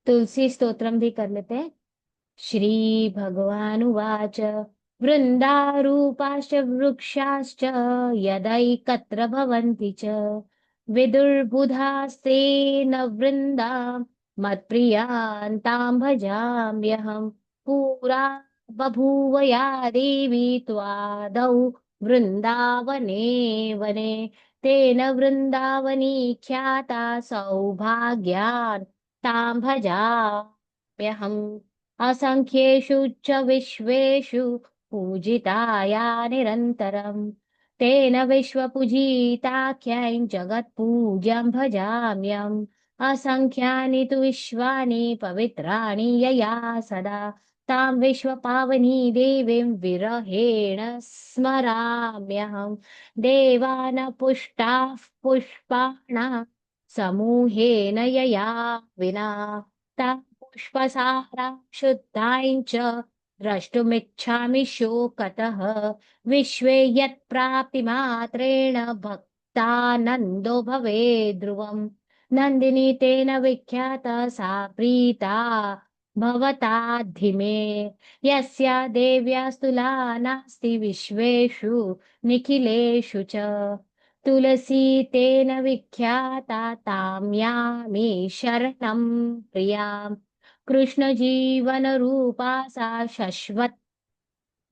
तुलसी स्तोत्रम भी कर लेते हैं। श्री भगवानुवाच वृन्दारूपाश्च वृक्षाश्च यदैकत्र भवन्ति च विदुर्बुधास्तेन वृन्दा मत्प्रियान् तां भजाम्यहम् पुरा बभूव या देवी त्वादौ वृन्दावने वने तेन वृन्दावनी ख्याता सौभाग्यान् तां भजाम्यहम् असङ्ख्येषु च विश्वेषु पूजिताया निरन्तरम् तेन विश्वपूजिताख्यै जगत्पूज्यं भजाम्यम् असङ्ख्यानि तु विश्वानि पवित्राणि यया सदा तां विश्वपावनी देवीं विरहेण स्मराम्यहम् देवानपुष्टाः पुष्पाणा समूहेन यया विना ता पुष्पसारा शुद्धां च द्रष्टुमिच्छामि शोकतः विश्वे यत्प्राप्तिमात्रेण भक्तानन्दो भवेत् ध्रुवम् नन्दिनी तेन विख्याता सा प्रीता भवताद्धि मे यस्या देव्या स्तुला नास्ति विश्वेषु निखिलेषु च तुलसी तेन विख्याता तां यामि शरणं प्रियाम् कृष्ण जीवन रूपा सा शश्वत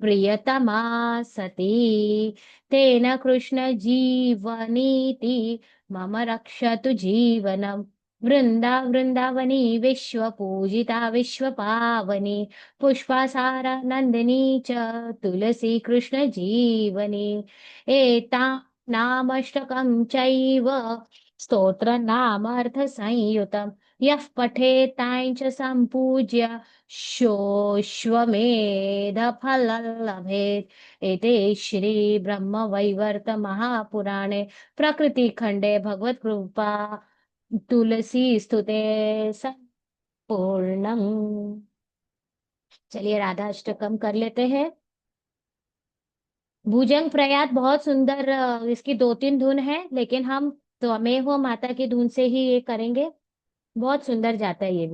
प्रियतमा सती तेन कृष्ण जीवनीति मम रक्षतु जीवनम् वृन्दावनी विश्वपूजिता विश्वपावनी पुष्पासारा नन्दिनी च तुलसी कृष्ण जीवनी एता नामष्टकं चैव स्तोत्रनामार्थसंयुतम् यः पठेतां च सम्पूज्य शोश्वमेधफलं लभेत् इति श्रीब्रह्मवैवर्तमहापुराणे प्रकृतिखण्डे भगवत्कृपा तुलसी स्तुते संपूर्णम्। चलिए राधा अष्टकम कर लेते हैं। भुजंग प्रयात बहुत सुंदर, इसकी दो तीन धुन है, लेकिन हम त्वमेव माता की धुन से ही ये करेंगे। बहुत सुंदर जाता है ये भी।